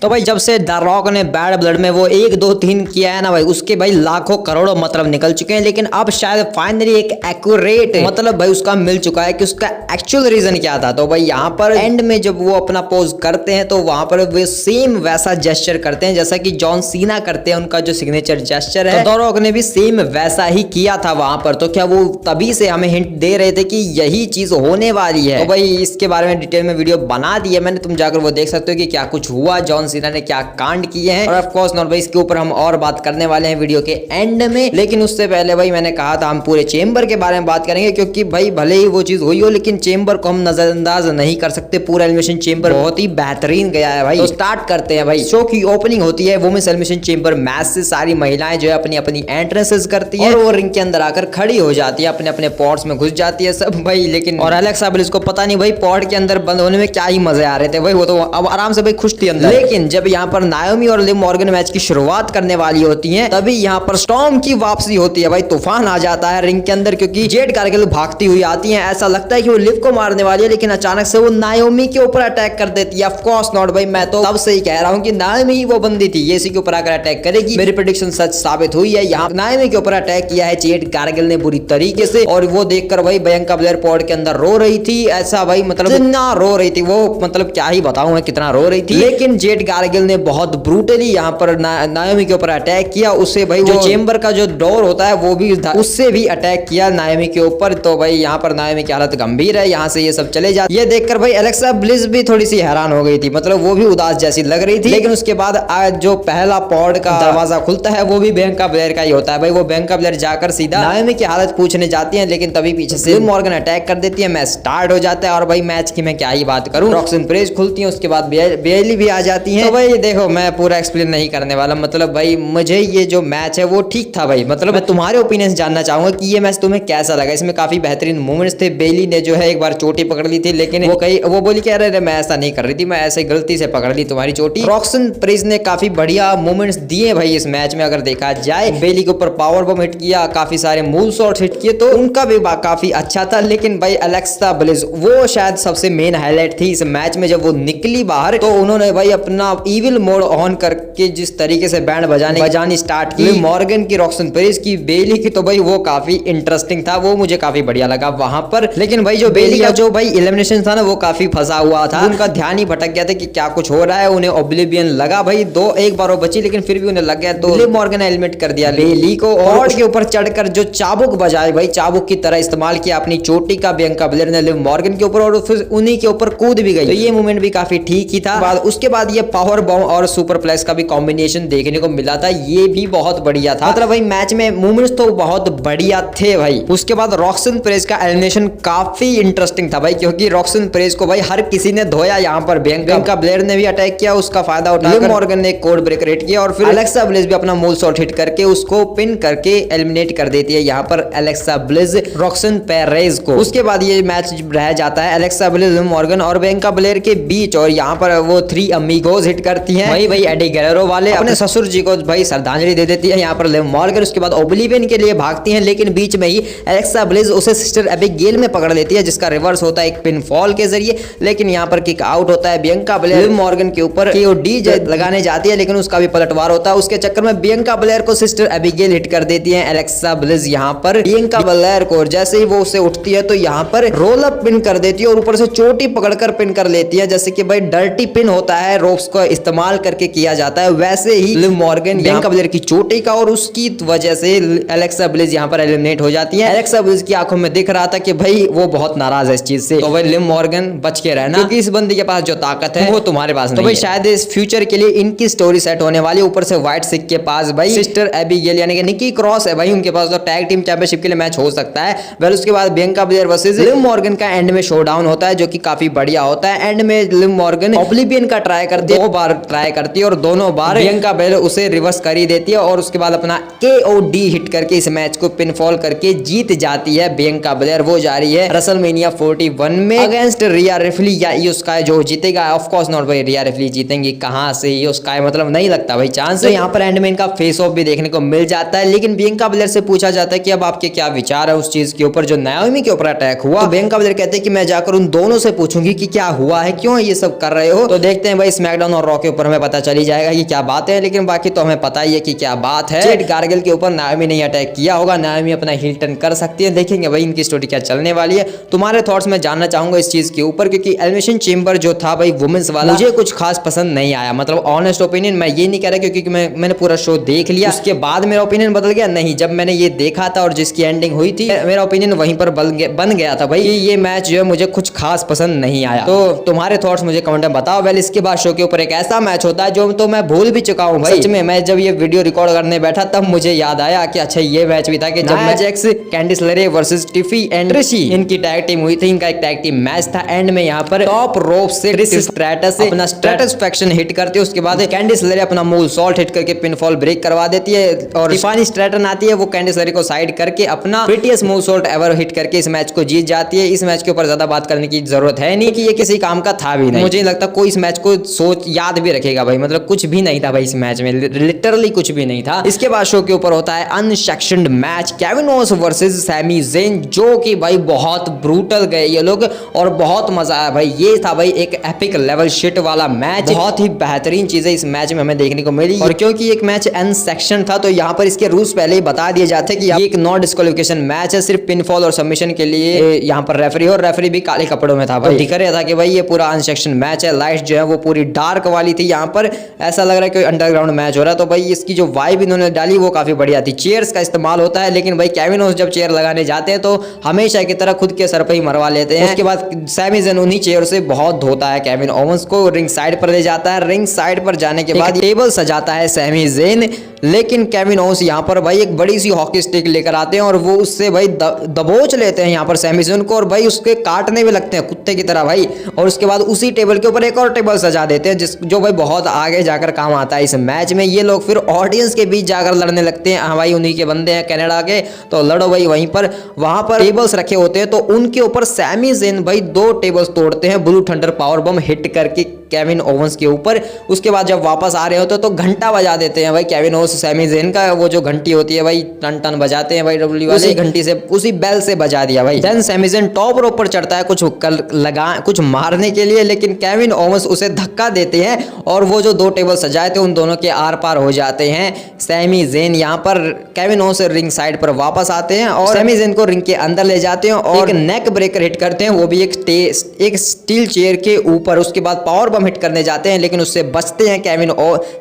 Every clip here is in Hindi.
तो भाई जब से द रॉक ने बैड ब्लड में वो 1 2 3 किया है ना भाई, उसके भाई लाखों करोड़ों मतलब निकल चुके हैं, लेकिन अब शायद फाइनली एक एक्यूरेट मतलब भाई उसका मिल चुका है कि उसका एक्चुअल रीजन क्या था। तो भाई यहाँ पर एंड में जब वो अपना पोज करते हैं तो वहां पर वे सेम वैसा जेस्चर करते हैं जैसा कि जॉन सीना करते हैं, उनका जो सिग्नेचर जेस्चर है। तो द रॉक ने भी सेम वैसा ही किया था वहां पर। तो क्या वो तभी से हमें हिंट दे रहे थे कि यही चीज होने वाली है? तो भाई इसके बारे में डिटेल में वीडियो बना दी है मैंने, तुम जाकर वो देख सकते हो कि क्या कुछ हुआ, जॉन सीना ने क्या कांड किए हैं। और ऑफ कोर्स नॉट भाई इसके ऊपर हम और बात करने वाले हैं वीडियो के एंड में, लेकिन उससे पहले भाई मैंने कहा था हम पूरे चेंबर के बारे में बात करेंगे, क्योंकि भाई भले ही वो चीज हुई हो लेकिन चेंबर को हम नजरअंदाज नहीं कर सकते। पूरा एलिमिनेशन चेंबर बहुत ही बेहतरीन गया है भाई। तो स्टार्ट करते हैं भाई। शो की ओपनिंग होती है वुमेन्स एलिमिनेशन चेंबर मैच से। सारी महिलाएं जो है अपनी अपनी एंट्रेंसेस करती है और वो रिंग के अंदर आकर खड़ी हो जाती है, अपने अपने पॉट्स में घुस जाती है सब भाई। लेकिन और एलेक्सा ब्लिस को पता नहीं भाई पॉट के अंदर बंद होने में क्या ही मजे आ रहे थे भाई, वो तो अब आराम से भाई खुश थी अंदर। लेकिन जब यहाँ पर नायोमी और लिव मॉर्गन मैच की शुरुआत करने वाली होती हैं, तभी यहाँ पर स्टॉर्म की वापसी होती है भाई। तूफान आ जाता है रिंग के अंदर, क्योंकि जेड कारगिल भागती हुई आती है। ऐसा लगता है कि वो लिव को मारने वाली है, लेकिन अचानक से वो नायोमी के ऊपर अटैक कर देती है। ऑफ कोर्स नॉट भाई, मैं तो तब से ही कह रहा हूँ कि नायोमी ही वो बंदी थी, ये इसी के ऊपर आकर अटैक करेगी। मेरी प्रेडिक्शन सच साबित हुई है। यहाँ नायोमी के ऊपर अटैक किया है जेड कारगिल ने बुरी तरीके से, और वो देखकर भाई बियांका ब्लेयर पॉड के अंदर रो रही थी। ऐसा भाई मतलब कितना रो रही थी वो, मतलब क्या ही बताऊं मैं कितना रो रही थी। लेकिन जेड कारगिल ने बहुत ब्रूटली यहाँ पर नायोमी के ऊपर अटैक किया। उससे भाई जो चेंबर का जो डोर होता है वो भी उससे भी अटैक किया नायोमी के ऊपर। तो भाई यहाँ पर नायोमी की हालत गंभीर है। यहाँ से ये सब चले जाते, ये देखकर भाई एलेक्सा ब्लिस भी थोड़ी सी हैरान हो गई थी, मतलब वो भी उदास जैसी लग रही थी। लेकिन उसके बाद आज जो पहला पॉड का दरवाजा खुलता है वो भी बियांका ब्लेयर का ही होता है भाई। वो बियांका ब्लेयर जाकर सीधा नायोमी की हालत पूछने जाती है, लेकिन तभी पीछे से लिव मॉर्गन अटैक कर देती है। मैच स्टार्ट हो जाता है और भाई मैच की मैं क्या ही बात करूं, रॉक्सन प्रेज खुलती है, उसके बाद बेयली भी आ जाती है। तो भाई देखो मैं पूरा एक्सप्लेन नहीं करने वाला, मतलब भाई मुझे ये जो मैच है वो ठीक था भाई। मतलब मैं तुम्हारे ओपिनियन जानना चाहूंगा कि ये मैच तुम्हें कैसा लगा। इसमें काफी बेहतरीन मूवमेंट्स थे। बेयली ने जो है एक बार चोटी पकड़ ली थी, लेकिन वो बोली कह रहे मैं ऐसा नहीं कर रही थी, मैं ऐसे गलती से पकड़ ली तुम्हारी चोटी। रॉक्सन प्रेज ने काफी बढ़िया मूवमेंट्स दिए भाई इस मैच में। अगर देखा जाए बेयली के ऊपर पावर बम हिट किया, काफी सारे मूव शॉट्स हिट किए, तो उनका भी काफी अच्छा था। लेकिन भाई एलेक्सा ब्लिस वो शायद सबसे मेन हाईलाइट थी इस मैच में। जब वो निकली बाहर तो उन्होंने भाई अपना इविल मोड ऑन करके जिस तरीके से बैंड बजानी स्टार्ट की, मॉर्गन की, रॉक्सन पेरिस की, बेयली की, तो भाई वो काफी इंटरेस्टिंग था, वो मुझे काफी बढ़िया लगा वहां पर। लेकिन भाई जो बेयली का जो भाई एलिमिनेशन था ना वो काफी फंसा हुआ था, उनका ध्यान ही भटक गया था कि क्या कुछ हो रहा है। उन्हें ओब्लिवियन लगा भाई, एक बार वो बची लेकिन फिर भी उन्हें लग गया, तो लिव मॉर्गन ने एलिमिनेट कर दिया बेयली को। और के ऊपर चढ़कर जो चाबुक बजाए भाई, चाबुक की तरह इस्तेमाल किया अपनी चोटी का बियांका ब्लेयर ने लिव मॉर्गन के ऊपर, और फिर उन्हीं के ऊपर कूद भी गई। तो ये मूवमेंट भी काफी ठीक ही था। उसके बाद ये पावर बॉम्ब और सुपर प्लेक्स का भी कॉम्बिनेशन देखने को मिला था, ये भी बहुत बढ़िया था। मतलब भाई मैच में मूवमेंट्स तो बहुत बढ़िया थे भाई। उसके बाद रॉक्सन प्रेज का एलिमिनेशन काफी इंटरेस्टिंग था भाई, क्योंकि रॉक्सन प्रेज को भाई हर किसी ने धोया। यहाँ पर बियांका ब्लेयर ने भी अटैक किया, उसका फायदा उठाकर लिव मॉर्गन ने कोड ब्रेकर हिट किया, और फिर एलेक्सा ब्लिस भी अपना मूव शॉट हिट करके उसको पिन करके एलिमिनेट कर देती है यहाँ पर एलेक्सा ब्लिस रॉक्सन पेरेज को। उसके बाद ये मैच रह जाता है एलेक्सा ब्लिस, लिव मॉर्गन और बियांका ब्लेयर के बीच, और यहाँ पर वो 3 अमीगोस हिट करती हैं भाई एडी गैरेरो वाले अपने ससुर जी को भाई श्रद्धांजलि दे देती है यहाँ पर लिव मॉर्गन। उसके बाद ओब्लिवियन के लिए भागती हैं, लेकिन बीच में ही एलेक्सा ब्लिस उसे सिस्टर एबिगेल में पकड़ लेती है, जिसका रिवर्स होता है एक पिन फॉल के जरिए। लेकिन यहाँ पर किक आउट होता है। बियांका ब्लेयर लिव मॉर्गन के ऊपर केओडी लगाने जाती है, लेकिन उसका भी पलटवार होता है। उसके चक्कर में बियांका ब्लेयर को सिस्टर एबिगेल हिट कर देती है एलेक्सा ब्लिस यहाँ पर बियांका ब्लेयर को। जैसे ही वो उससे उठती है तो यहाँ पर रोल अप पिन कर देती है और ऊपर से चोटी पकड़कर पिन कर लेती है, जैसे कि भाई डर्टी पिन होता है, रोप्स को इस्तेमाल करके किया जाता है, वैसे he Liv Morgan Bianca Blair की चोटी का, और उसकी वजह से एलेक्सा ब्लिस यहाँ पर एलिमिनेट हो जाती है। एलेक्सा ब्लिस की आंखों में दिख रहा था कि भाई वो बहुत नाराज है इस चीज से। तो भाई लिव मॉर्गन बच के रहना, क्योंकि इस बंदी के पास जो ताकत है वो तुम्हारे पास नहीं है। तो भाई शायद इस फ्यूचर के लिए इनकी स्टोरी सेट होने वाली। ऊपर से व्हाइट सिक के पास भाई सिस्टर एबिगेल यानी कि निकी क्रॉस है भाई, उनके पास तो टैग टीम चैंपियनशिप के लिए मैच हो सकता है। वेल उसके बाद Bianca Blair versus Liv Morgan का एंड में शोडाउन होता है, जो कि काफी बढ़िया होता है। एंड में लिव मॉर्गन ओब्लिवियन का ट्राई करती है, 2 बार ट्राई करती है और दोनों बार बियांका ब्लेयर उसे रिवर्स कर ही देती है, और उसके बाद अपना KOD हिट करके इस मैच को पिनफॉल करके जीत जाती है बियांका ब्लेयर। वो जा रही है रेसलमेनिया 41 में अगेंस्ट रिया रिप्ली या इयो स्काई। जो जीतेगा ऑफ कोर्स नॉट भाई रिया रिप्ली जीतेंगी, कहां से इयो स्काई, मतलब नहीं लगता भाई चांस। तो यहाँ पर एंड में इनका फेस ऑफ भी देखने को मिल जाता है। लेकिन बियांका ब्लेयर से पूछा जाता है कि अब आपके क्या विचार है उस चीज के ऊपर जो नायोमी के ऊपर अटैक हुआ। बियांका ब्लेयर कहते हैं कि मैं जाकर उन दोनों से पूछूंगी कि क्या हुआ है, क्यों ये सब कर रहे हो। तो देखते हैं भाई स्मैकडाउन स्मैकडाउन और रॉ के ऊपर हमें पता चली जाएगा कि क्या बात है, लेकिन बाकी तो हमें पता ही है कि क्या बात है। जेड कारगिल के ऊपर नाओमी ने अटैक किया होगा, नाओमी अपना हील टर्न कर सकती है। देखेंगे भाई इनकी स्टोरी क्या चलने वाली है। तुम्हारे थॉट्स में जानना चाहूंगा इस चीज के ऊपर, क्योंकि एलिमिनेशन चेंबर जो था भाई वुमेन्स वाला, मुझे कुछ खास पसंद नहीं आया। मतलब ऑनेस्ट ओपिनियन मैं ये नहीं कह रहा, क्योंकि मैंने पूरा शो देख लिया, उसके बाद मेरा ओपिनियन बदल गया नहीं। जब मैंने ये देखा था और जिसकी एंडिंग हुई थी, मेरा ओपिनियन वहीं पर बन गया था भाई ये मैच जो है मुझे कुछ खास पसंद नहीं आया। तो तुम्हारे थॉट्स मुझे कमेंट में बताओ। वेल, इसके बाद शो के ऊपर एक ऐसा मैच होता है जो तो मैं भूल भी चुका हूँ भाई। सच में मैं जब ये वीडियो रिकॉर्ड करने बैठा तब मुझे याद आया कि अच्छा ये मैच भी था कि जब मैच कैंडिस लेरे वर्सेस टिफी एंड ट्रिशी इनकी टैग टीम हुई थी। इनका एक टैग टीम मैच था। एंड में यहाँ पर टॉप रोप से ट्रिश स्ट्रैटस अपना स्ट्रैटसफैक्शन हिट करती है। उसके बाद कैंडिस लेरे अपना मूल सॉल्ट हिट करके पिनफॉल ब्रेक करवा देती है और टिफानी स्ट्रैटन आती है, वो कैंडिस लेरे को साइड करके अपना prettiest move salt ever hit करके इस मैच को जीत जाती है। इस मैच के ऊपर ज्यादा बात करने की जरूरत है नहीं कि ये किसी काम का था भी नहीं। मुझे नहीं लगता कोई इस मैच को सोच याद भी रखेगा भाई। मतलब कुछ भी नहीं था भाई इस मैच में, लिटरली कुछ भी नहीं था। इसके बाद शो के ऊपर होता है unsanctioned match Kevin Owens versus Sami Zayn, जो कि भाई बहुत ब्रूटल गए ये लोग और बहुत मजा आया भाई। ये था भाई एक एपिक लेवल शिट वाला मैच। बहुत ही बेहतरीन चीजें इस मैच में हमें देखने को मिली। और क्योंकि एक मैच अनसेक्शन था तो यहाँ पर इसके रूल्स पहले ही बता दिए जाते कि ये एक नॉन डिस्क्वालिफिकेशन मैच है, सिर्फ पिनफॉल और सबमिशन के लिए यहाँ पर रेफरी, और रेफरी भी काले कपड़ों में था भाई। दिख रहा था कि भाई ये पूरा अनसेक्शन मैच है। लाइट जो है वो पूरी डार्क वाली थी, यहाँ पर ऐसा लग रहा है कि अंडरग्राउंड मैच हो रहा है। तो भाई इसकी जो वाइब इन्होंने डाली वो काफी बढ़िया थी। चेयर्स का इस्तेमाल होता है, लेकिन भाई केविन ओवंस जब चेयर लगाने जाते हैं तो हमेशा की तरह खुद के सर पे ही मरवा लेते हैं। उसके बाद सैमी ज़ेन उन्हीं चेयर से बहुत धोता है केविन ओवंस को, रिंग साइड पर ले जाता है। रिंग साइड पर जाने के बाद टेबल सजाता है सैमी ज़ेन, लेकिन केविन ओवंस यहाँ पर भाई एक बड़ी सी हॉकी स्टिक लेकर आते हैं और वो उससे भाई दबोच लेते हैं यहाँ पर सैमी ज़ेन को, और भाई उसके काटने भी लगते हैं कुत्ते की तरह भाई। और उसके बाद उसी टेबल के ऊपर एक और टेबल सजा देते हैं जो भाई बहुत आगे जाकर काम आता है इस मैच में। ये लोग फिर ऑडियंस के बीच जाकर लड़ने लगते हैं। हाँ भाई उन्हीं के बंदे हैं कनाडा के, तो लड़ो भाई वहीं पर। वहां पर टेबल्स रखे होते हैं तो उनके ऊपर सैमी ज़ेन भाई 2 टेबल्स तोड़ते हैं ब्लू थंडर पावर बम हिट करके केविन ओवंस के ऊपर। उसके बाद जब वापस आ रहे होते तो घंटा बजा देते हैं भाई केविन ओवंस सैमी ज़ेन का, वो जो घंटी होती है भाई टन टन बजाते हैं भाई डब्ल्यू वाले, उसी घंटी से उसी बेल से बजा दिया भाई। Then Sami Zayn top rope पर चढ़ता है कुछ मारने के लिए, लेकिन केविन ओवंस उसे धक्का देते हैं और वो जो 2 टेबल सजाए थे उन दोनों के आर पार हो जाते हैं। सैमी ज़ेन यहाँ पर केविन ओवंस रिंग साइड पर वापस आते हैं और सैमी ज़ेन को रिंग के अंदर ले जाते हैं और एक नेक ब्रेकर हिट करते हैं, वो भी एक स्टील चेयर के ऊपर। उसके बाद पावर बम हिट करने जाते हैं, लेकिन उससे बचते हैं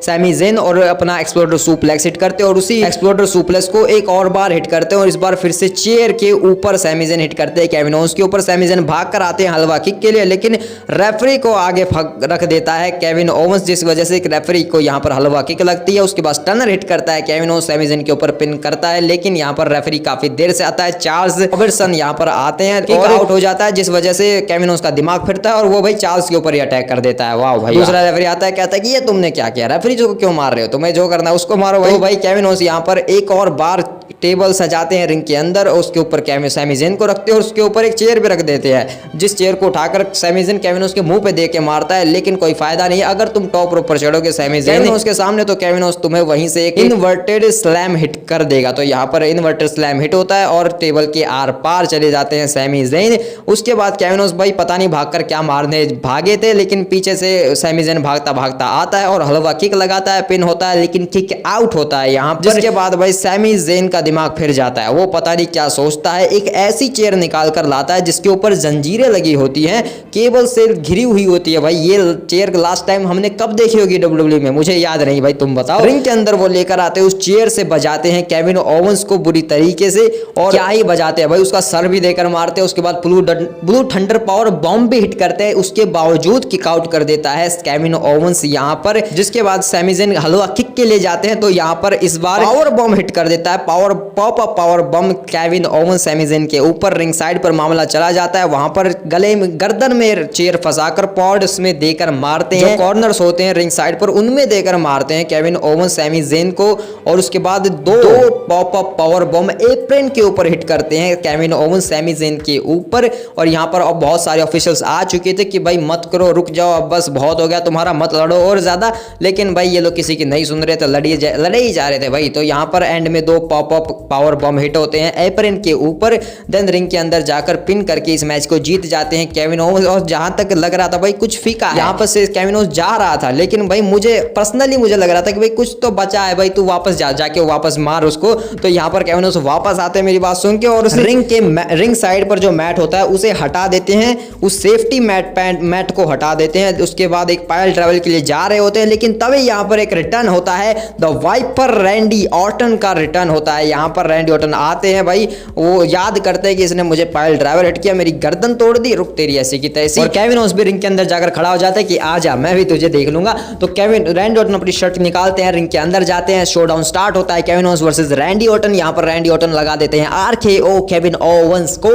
सैमी ज़ेन और अपना एक्सप्लोडर सुप्लेक्स हिट करते हैं और उसी एक्सप्लोडर सुप्लेक्स को एक और बार हिट करते हैं और इस बार फिर से चेयर के ऊपर सैमी ज़ेन हिट करते हैं केविन ओवंस के ऊपर। सैमी ज़ेन भाग कर आते हैं हलवा किक के लिए, लेकिन रेफरी को आगे रख देता है केविन ओवंस, जिस वजह से रेफरी को यहाँ पर हलवा किक लगती है। उसके बाद स्टनर हिट करता है केविन ओवंस, सैमी ज़ेन के ऊपर पिन करता है, लेकिन यहाँ पर रेफरी काफी देर से आता है। चार्ल्स रॉबर्टसन यहाँ पर आते हैं, किक आउट हो जाता है, जिस वजह से केविन ओवंस का दिमाग फिरता है और वो भाई चार्ल्स के ऊपर ही अटैक कर देता है। वाह भाई। दूसरा रेफरी आता है, कहता है कि ये तुमने क्या किया, रेफरी को क्यों मार रहे हो, तुम्हें जो करना है उसको मारो भाई। तो भाई केविन ओवंस यहाँ पर एक और बार टेबल सजाते हैं रिंग के अंदर और उसके ऊपर सैमी ज़ेन को रखते हैं और उसके ऊपर एक चेयर भी रख देते हैं, जिस चेयर को उठाकर सैमी ज़ेन केविन ओवंस के मुंह पे दे के मारता है, लेकिन कोई फायदा नहीं। अगर तुम टॉप रोप पर चढ़ोगे सैमी ज़ेन उसके सामने तो केविन ओवंस तुम्हें वहीं से एक इन्वर्टेड स्लैम हिट कर देगा। तो यहाँ पर इन्वर्टेड स्लैम हिट होता है और टेबल के आर पार चले जाते हैं सैमी ज़ेन। उसके बाद केविन ओवंस भाई पता नहीं भागकर क्या मारने भागे थे, लेकिन पीछे से सैमी ज़ेन भागता भागता आता है और हलवा किक लगाता है, पिन होता है, लेकिन किक आउट होता है यहाँ पर। जिसके बाद भाई सैमी ज़ेन का दिमाग फिर जाता है, वो पता नहीं क्या सोचता है, एक ऐसी चेयर निकाल कर लाता है जिसके ऊपर जंजीरें लगी होती हैं, केबल से घिरी हुई होती है भाई। ये चेयर लास्ट टाइम हमने कब देखी होगी डब्ल्यूडब्ल्यू में, मुझे याद नहीं भाई, तुम बताओ। रिंग के अंदर वो लेकर आते हैं, उस चेयर से बजाते हैं केविन ओवंस को बुरी तरीके से, और क्या ही बजाते हैं भाई, उसका सर भी देकर मारते हैं। उसके बाद ब्लू थंडर पावर बॉम्ब भी हिट करते हैं, उसके बावजूद किक आउट कर देता है केविन ओवंस यहाँ पर। जिसके बाद सैमी ज़ेन हलवा किक के लिए जाते हैं तो यहाँ पर इस बार पावर बॉम्ब हिट कर देता है, पावर बम केविन ओवंस सैमी ज़ेन के ऊपर। रिंग साइड पर मामला चला जाता है, वहां पर गले में गर्दन में चेयर फंसाकर पॉड्स में देकर मारते हैं, जो कॉर्नर्स होते हैं रिंग साइड पर उनमें देकर मारते हैं केविन ओवंस सैमी ज़ेन को। और उसके बाद दो पॉप अप पावर बम एप्रन के ऊपर हिट करते हैं केविन ओवंस सैमी ज़ेन के ऊपर। और यहाँ पर अब बहुत सारे ऑफिशियल्स आ चुके थे कि भाई मत करो, रुक जाओ, अब बस बहुत हो गया तुम्हारा, मत लड़ो और ज्यादा। लेकिन भाई ये लोग किसी की नहीं सुन रहे थे, लड़े ही जा रहे थे भाई। तो यहाँ पर एंड में 2 pop pop power bomb hit होते हैं एप्रन के ऊपर, देन रिंग के अंदर जाकर पिन करके इस मैच को जीत जाते हैं केविन ओवेंस। और जहां तक लग रहा था भाई कुछ फीका है, यहाँ पर से केविन ओवेंस जा रहा था, लेकिन भाई मुझे पर्सनली मुझे लग रहा था कि भाई कुछ तो बचा है भाई, तू वापस जाके वापस मार उसको। तो यहाँ पर केविन ओवेंस वापस आते हैं मेरी बात सुन के, और उस रिंग साइड पर जो मैट होता है उसे हटा देते हैं, उस सेफ्टी मैट को हटा देते हैं। उसके बाद एक पायल ट्रैवल के लिए जा रहे होते हैं, लेकिन तभी यहाँ पर एक रिटर्न होता है, द वाइपर रैंडी ऑर्टन का रिटर्न होता है। यहाँ पर रैंडी ऑर्टन आते हैं भाई, वो याद करते हैं कि इसने मुझे पायल ड्राइवर हिट किया, मेरी गर्दन तोड़ दी, रुक तेरी ऐसी की तैसी। और केविन ओवेंस भी रिंग के अंदर जाकर खड़ा हो जाता है कि आजा मैं भी तुझे देख लूंगा। तो रैंडी ऑर्टन अपनी शर्ट निकालते हैं, रिंग के अंदर जाते हैं, शोडाउन स्टार्ट होता है Kevin Owens versus Randy Orton. यहाँ पर रैंडी ऑर्टन लगा देते हैं RKO केविन ओवेंस को।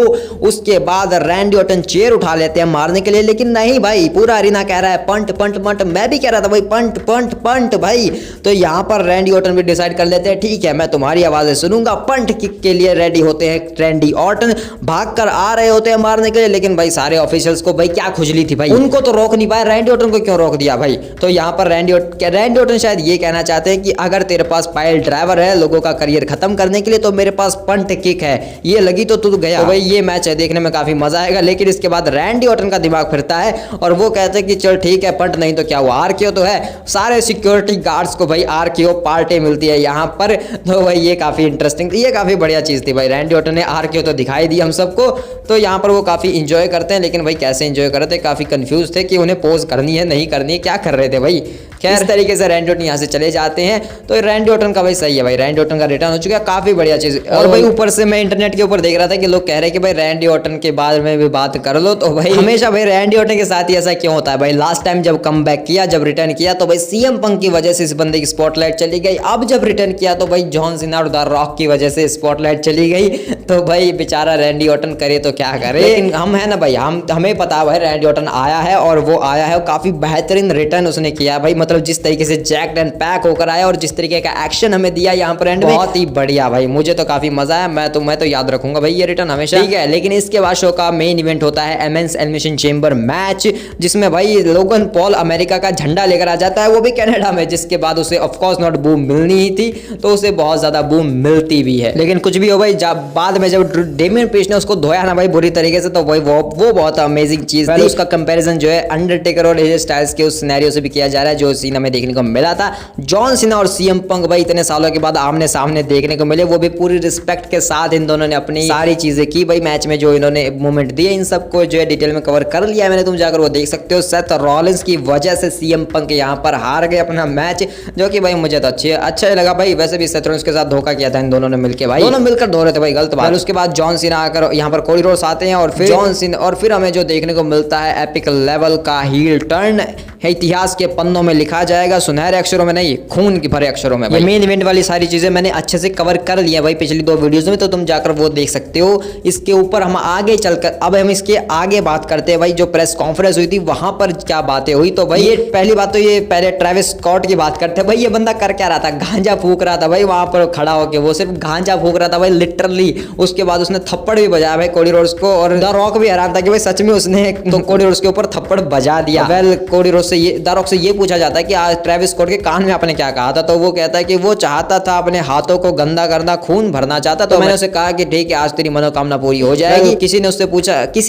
उसके बाद रैंडी ऑर्टन चेयर उठा लेते हैं मारने के लिए, लेकिन नहीं भाई, पूरा अरीना कह रहा है पंट पंट पंट, मैं भी कह रहा था भाई पंट पंट पंट भाई। तो यहाँ पर रैंडी ऑर्टन भी डिसाइड कर लेते हैं ठीक है मैं तुम्हारी आवाजें सुनूंगा। पंट किक के लिए रेडी होते हैं रैंडी ऑर्टन, भागकर आ रहे होते हैं मारने के लिए, लेकिन भाई सारे ऑफिशियल्स को भाई क्या खुजली थी भाई, उनको तो रोक नहीं पाए, रैंडी ऑर्टन को क्यों रोक दिया भाई। तो यहाँ पर रैंडी ऑर्टन शायद ये कहना चाहते हैं कि अगर तेरे पास पायल ड्राइवर है लोगों का करियर खत्म करने के लिए, तो मेरे पास पंट किक है, ये लगी तो तू गया। तो भाई ये मैच है देखने में काफी मजा आएगा। लेकिन इसके बाद रैंडी ऑर्टन का दिमाग फिरता है और वो कहते हैं कि चल ठीक है पंट नहीं तो क्या हुआ, RKO तो है। सारे सिक्योरिटी गार्ड्स को भाई RKO पार्टी मिलती है यहाँ पर। तो भाई ये काफी इंटरेस्टिंग, ये काफी बढ़िया चीज थी भाई, रैंडी ऑर्टन ने RKO तो दिखाई दी हम सबको। तो यहाँ पर वो काफी इंजॉय करते हैं, लेकिन भाई कैसे इंजॉय कर रहे थे, काफी कंफ्यूज थे कि उन्हें पोज करनी है नहीं करनी है, क्या कर रहे थे भाई। खैर इस तरीके से रैंडी ऑर्टन यहाँ से चले जाते हैं। तो रैंडी ऑर्टन का भाई सही है भाई, रैंडी ऑर्टन का रिटर्न हो चुका है, काफी बढ़िया चीज। और भाई ऊपर से मैं इंटरनेट के ऊपर देख रहा था कि लोग कह रहे हैं कि भाई रैंडी ऑर्टन के बाद में भी बात कर लो। तो भाई हमेशा भाई रैंडी ऑर्टन के साथ ही ऐसा क्यों होता है भाई, लास्ट टाइम जब कमबैक किया, जब रिटर्न किया, तो भाई CM पंक की वजह से इस बंदे की स्पॉटलाइट चली गई। अब जब रिटर्न किया तो भाई जॉन सीना और द रॉक की वजह से स्पॉटलाइट चली गई। तो भाई बेचारा रैंडी ऑर्टन करे तो क्या करे, लेकिन हम है ना भाई, हमें पता है भाई रैंडी ऑर्टन आया है और वो आया है, काफी बेहतरीन रिटर्न उसने किया भाई। मतलब जिस तरीके से जैक्ड एंड पैक होकर आया और जिस तरीके का एक्शन हमें दिया यहाँ पर एंड में, बहुत ही बढ़िया भाई, मुझे तो काफी मजा आया। मैं तो याद रखूंगा भाई ये रिटर्न हमेशा, ठीक है। लेकिन इसके बाद शो का मेन इवेंट होता है एमेंस एलिमिनेशन चेंबर मैच, जिसमें भाई लोगन पॉल अमेरिका का झंडा लेकर आ जाता है, वो भी कनाडा में, जिसके बाद उसे ऑफकोर्स नॉट बूम मिलनी ही थी, तो उसे बहुत ज्यादा बूम मिलती भी है। लेकिन कुछ भी हो भाई, बाद में जब डेमियन प्रीस्ट ने उसको धोया ना भाई बुरी तरीके से, तो भाई वो बहुत अमेजिंग चीज थी। उसका कंपैरिजन जो है अंडरटेकर और एजे स्टाइल्स के उस सिनेरियो से भी किया जा रहा है जो सीन हमें देखने को मिला था। जॉन सीना और CM पंक भाई इतने सालों के बाद आमने सामने देखने को मिले, वो भी पूरी रिस्पेक्ट के साथ इन दोनों ने अपनी सारी चीजें की भाई। मैच में जो इन्होंने मूवमेंट दिए इन सबको जो है डिटेल में कवर कर लिया है मैंने, तुम जाकर वो देख सकते हो। सेथ रॉलिंस की वजह से CM पंक यहाँ पर हार गए अपना मैच, जो कि भाई मुझे तो अच्छा लगा भाई। वैसे भी सेथ रॉलिंस के साथ धोखा किया था इन दोनों ने मिलकर भाई, दोनों मिलकर धो रहे थे भाई, गलत बात। उसके बाद जॉन सीना आकर यहाँ पर कोडी रोड्स आते हैं और फिर जॉन सीना, और फिर हमें जो देखने को मिलता है एपिक लेवल का हील टर्न, इतिहास के पन्नों में लिखा जाएगा, सुनहरे अक्षरों में नहीं, खून के भरे अक्षरों में भाई। मेन इवेंट वाली सारी चीजें मैंने अच्छे से कवर कर लिया भाई पिछली 2 वीडियोस में, तो तुम जाकर वो देख सकते हो। इसके ऊपर हम आगे चलकर अब हम इसके आगे बात करते हैं भाई, जो प्रेस कॉन्फ्रेंस हुई थी वहां पर क्या बातें हुई। तो भाई ये पहली बात तो ये पहले ट्रेविस स्कॉट की बात करते हैं भाई। ये बंदा कर क्या रहा था, गांजा फूक रहा था भाई वहां पर खड़ा होकर, वो सिर्फ गांजा फूक रहा था भाई लिटरली। उसके बाद उसने थप्पड़ भी बजाया भाई कोडी रोड्स को, और द रॉक भी हैरान था कि भाई सच में उसने तो कोडी रोड्स के ऊपर थप्पड़ बजा दिया। वेल कोडी रोड्स से द रॉक से ये पूछा जाता है कि आज ट्रेविस स्कॉट के कान में आपने क्या कहा था, तो वो कहता है कि वो चाहता था अपने हाथों को गंदा करना, खून भरना चाहता। तो मैंने उसे कहा कि ठीक है आज तेरी मनोकामना पूरी हो जाएगी। किसी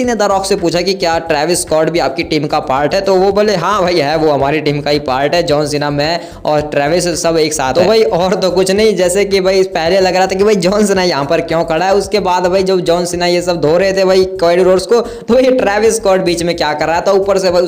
ने द रॉक से पूछा कि क्या ट्रेविस स्कॉट भी आपकी टीम का पार्ट है, तो वो बोले हाँ भाई है, वो हमारी टीम का ही पार्ट है, जॉन सीना मैं और ट्रेविस सब एक साथ। तो भाई और तो कुछ नहीं, जैसे कि भाई पहले लग रहा था कि भाई जॉन सीना यहाँ पर क्यों खड़ा है, उसके बाद भाई जब जॉन सीना ये सब धो रहे थे भाई कोडी रोड्स को, तो भाई ट्रेविस स्कॉट बीच में क्या कर रहा था, ऊपर से भाई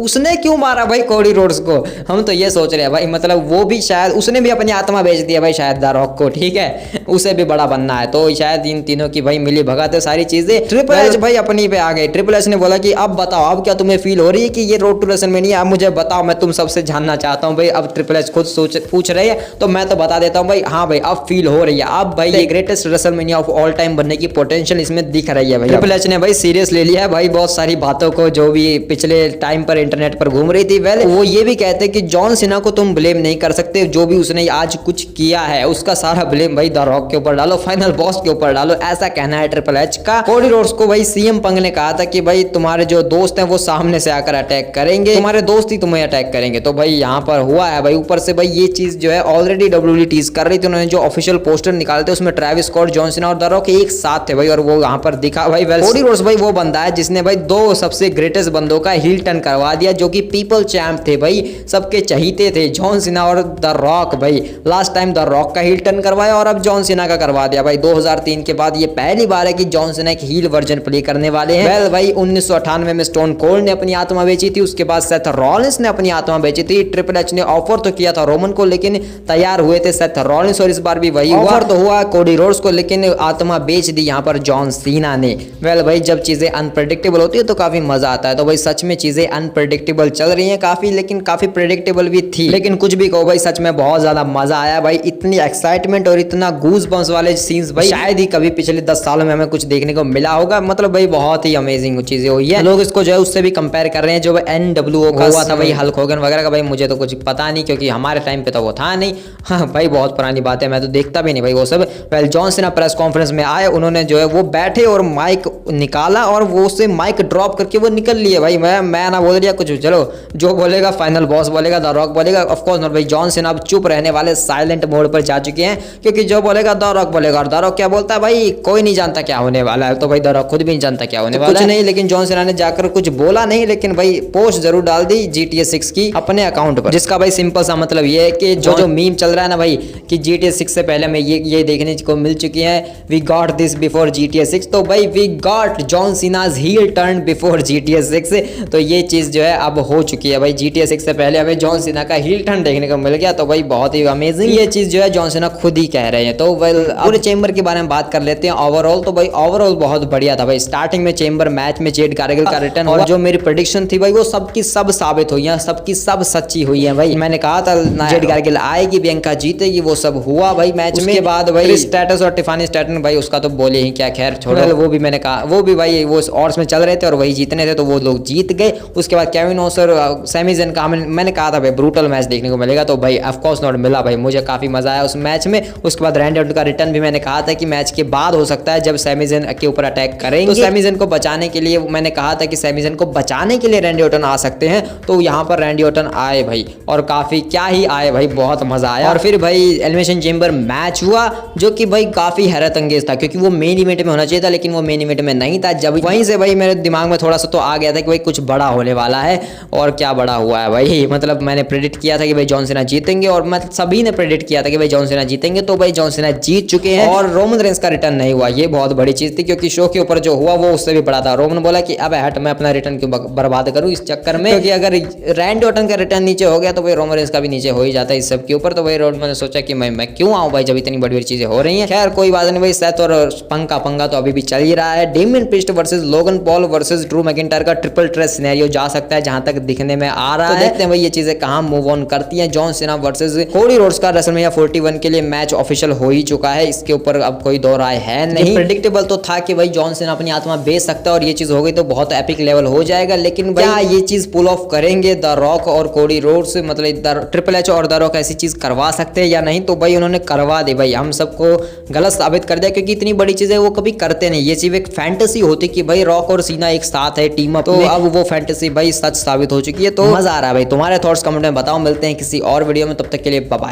उसने क्यों मारा भाई कोडी रोड्स को, हम तो ये सोच रहे हैं भाई, मतलब वो भी शायद उसने भी अपनी आत्मा बेच दिया भाई शायद द रॉक को, ठीक है, उसे भी बड़ा बनना है। तो शायद इन तीनों की भाई मिली भगत है सारी चीजें। ट्रिपल एच भाई अपनी पे आ गए। ट्रिपल एच ने बोला कि अब बताओ, अब क्या तुम्हें फील हो रही है कि ये रोड टू रेसलमेनिया, अब मुझे बताओ, मैं तुम सबसे जानना चाहता हूँ भाई। अब ट्रिपल एच खुद पूछ रहे हैं, तो मैं तो बता देता हूँ भाई, हाँ भाई अब फील हो रही है, अब भाई ये greatest WrestleMania of all time बनने की पोटेंशियल इसमें दिख रही है भाई। ट्रिपल एच ने भाई सीरियस ले लिया है भाई बहुत सारी बातों को जो भी पिछले टाइम पर इंटरनेट पर घूम रही थी। वेल वो ये भी कहते हैं कि जॉन सीना को तुम ब्लेम नहीं कर सकते, जो भी उसने आज कुछ किया है उसका सारा ब्लेम भाई द रॉक के ऊपर डालो, फाइनल बॉस के ऊपर डालो, ऐसा कहना है ट्रिपल एच का। कोडी रोड्स को भाई सीएम पंग ने कहा था कि भाई तुम्हारे जो दोस्त हैं वो सामने से आकर अटैक करेंगे, तुम्हारे दोस्त ही तुम्हें अटैक करेंगे। तो भाई यहाँ पर हुआ है भाई। ऊपर से भाई ये चीज जो है ऑलरेडी डब्ल्यूडब्ल्यूई टीज कर रही थी, उन्होंने जो ऑफिशियल पोस्टर निकाले थे उसमें ट्रेविस स्कॉट, जॉन सीना और द रॉक एक साथ थे भाई, और वो यहाँ पर दिखा भाई। वेल कोडी रोड्स भाई वो बंदा है जिसने भाई दो सबसे ग्रेटेस्ट बंदों का हील टर्न करवा दिया, जो कि पीपल चैंप थे भाई, सबके चहीते थे, जॉन सीना और द रॉक। भाई लास्ट टाइम द रॉक का हील टर्न करवाया और अब जॉन सीना का करवा दिया भाई। 2003 के बाद ये पहली बार है कि जॉन सीना एक हील वर्जन प्ले करने वाले हैं। वेल भाई 1998 में स्टोन कोल्ड ने अपनी आत्मा बेची थी, उसके बाद सेथ रॉलिंस ने अपनी आत्मा बेची थी। ट्रिपल एच ने ऑफर तो किया था रोमन को, लेकिन तैयार हुए थे सेथ रॉलिंस, और इस बार भी वही ऑफर तो हुआ कोडी रोड्स को, लेकिन आत्मा बेच दी यहाँ पर जॉन सीना ने। वेल भाई जब चीजें अनप्रेडिक्टेबल होती है तो काफी मजा आता है। तो भाई सच में चीजें अनप्रेडिक्टेबल चल रही हैं काफी, लेकिन काफी प्रेडिक्टेबल भी थी। लेकिन कुछ भी कहो भाई सच में बहुत ज्यादा मजा आया भाई। इतनी एक्साइटमेंट और इतना गूज बम्स वाले सीन्स भाई शायद ही कभी पिछले 10 सालों में हमें कुछ देखने को मिला होगा। मतलब भाई बहुत ही अमेजिंग चीजें हुई है। लोग इसको जो है उससे भी कंपेयर कर रहे हैं जो NWO का हुआ था भाई, हल्क होगन वगैरह का। भाई मुझे तो कुछ पता नहीं क्योंकि हमारे टाइम पे तो वो था नहीं। हाँ भाई बहुत पुरानी बात है, मैं तो देखता भी नहीं भाई वो सब। Well John Cena press conference में आए, उन्होंने जो है वो बैठे और माइक निकाला और वो उससे माइक ड्रॉप करके वो निकल लिए भाई। मैं ना बोल दिया कुछ, चलो जो बोलेगा फाइनल बॉस बोलेगा, द रॉक बोलेगा, ऑफ कोर्स नॉट भाई। जॉन सीना अब चुप रहने वाले, साइलेंट मोड पर जा चुके हैं, क्योंकि जो बोलेगा द रॉक बोलेगा। और द रॉक क्या बोलता है भाई, कोई नहीं जानता क्या होने वाला है। तो भाई द रॉक खुद भी नहीं जानता क्या होने वाला है। कुछ नहीं, लेकिन जॉन सीना ने जाकर कुछ बोला नहीं, लेकिन भाई पोस्ट जरूर डाल दी GTA 6 की अपने अकाउंट पर, जिसका भाई सिंपल सा मतलब ये है कि जो मीम चल रहा है ना भाई कि GTA 6 से पहले हमें ये देखने को मिल चुकी है, we got this before GTA 6। तो भाई we got John Cena's heel turn before GTA 6। तो ये चीज जो है अब हो चुकी है भाई। GTA 6 से पहले हमें जॉन सीना का हील टर्न देखने को मिल गया। तो भाई बहुत ही अमेजिंग ये चीज जो है जॉन सीना खुद ही कह रहे हैं। तो वेल पूरे चेंबर के बारे में बात कर लेते हैं ओवरऑल। तो भाई ओवरऑल बहुत बढ़िया था भाई। स्टार्टिंग में चेंबर मैच में जेड कारगिल का रिटर्न, और जो मेरी प्रेडिक्शन थी भाई वो सबकी सब साबित हुई है, सबकी सब सच्ची हुई है भाई। मैंने कहा था जेड कारगिल आएगी, बियंका जीतेगी, वो सब हुआ भाई मैच में। उसके बाद भाई स्टेटस और टिफानी स्टैटन भाई उसका तो बोले ही क्या, खैर छोड़ो। वो भी मैंने कहा, वो भी भाई वो ऑड्स में चल रहे थे और वही जीतने थे, तो वो लोग जीत गए। उसके बाद केविन ओस और सैमी ज़ेन का मैंने कहा था भाई ब्रूटल मैच देखने को मिलेगा, तो भाई ऑफ कोर्स नॉट मिला भाई। मुझे काफी मजा आया उस मैच में। उसके बाद रैंडी ऑर्टन का रिटर्न भी मैंने कहा था कि मैच के बाद हो सकता है, जब सैमी ज़ेन के ऊपर अटैक करेंगे। तो सैमी ज़ेन को बचाने के लिए मैंने कहा था कि सैमी ज़ेन को बचाने के लिए रैंडी ऑर्टन आ सकते हैं। तो यहाँ पर रैंडी ऑर्टन आए भाई, और काफी क्या ही आए भाई, बहुत मजा आया। और फिर भाई एलिमिनेशन चेंबर मैच हुआ जो कि भाई काफी हैरत अंगेज था, क्योंकि वो मेन इवेंट में होना चाहिए था, लेकिन वो मेन इवेंट में नहीं था। जब वहीं से भाई मेरे दिमाग में थोड़ा सा तो आ गया था कि भाई कुछ बड़ा होने वाला है, और क्या बड़ा हुआ है भाई। मतलब मैंने प्रेडिक्ट किया था कि भाई जॉन सीना जीतेंगे, और मतलब सभी ने प्रेडिक्ट किया था कि भाई जॉन सीना जीतेंगे। तो भाई जॉन सीना जीत चुके हैं, और रोमन रेंस का रिटर्न नहीं हुआ। ये बहुत बड़ी चीज थी, क्योंकि शो के ऊपर जो हुआ वो उससे भी बड़ा था। रोमन बोला कि अब हट, मैं अपना रिटर्न क्यों बर्बाद करूं इस चक्कर में, क्योंकि अगर रैंडी ऑर्टन का रिटर्न नीचे हो गया तो भाई रोमन रेंस का भी नीचे हो ही जाता है इस सब के ऊपर। तो भाई रोमन ने सोचा कि मैं क्यों आऊं भाई जब इतनी बड़ी बड़ी चीजें हो रही हैं। खैर कोई बात नहीं भाई, सेथ और पंग का पंगा तो अभी भी चल ही रहा है। Damien priest versus Logan Paul versus Drew McIntyre का ट्रिपल थ्रेट सिनेरियो जा सकता है, जहां तक दिखने में आ रहा है। देखते हैं भाई ये चीजें कहां मूव ऑन करती हैं। John Cena versus Cody Rhodes का रेसलमेनिया 41 के लिए मैच ऑफिशियल हो ही चुका है, इसके ऊपर अब कोई दो राय है नहीं। प्रेडिक्टेबल तो था कि भाई जॉन सीना अपनी आत्मा बेच सकता है, और ये चीज हो गई तो बहुत एपिक लेवल हो जाएगा। लेकिन क्या ये चीज पुल ऑफ करेंगे द रॉक और कोडी रोड्स, मतलब ट्रिपल एच और द रॉक ऐसी चीज करवा सकते हैं या नहीं? तो भाई उन्होंने करवा दी भाई, हम सबको गलत साबित कर दिया, क्योंकि इतनी बड़ी चीजें वो कभी करते नहीं। ये सिर्फ एक फैंटेसी होती कि भाई रॉक और सीना एक साथ है, टीम अप, तो अब वो फैंटेसी भाई सच साबित हो चुकी है। तो मजा आ रहा है भाई। तुम्हारे थॉट्स कमेंट में बताओ। मिलते हैं किसी और वीडियो में, तब तक के लिए बाय बाय।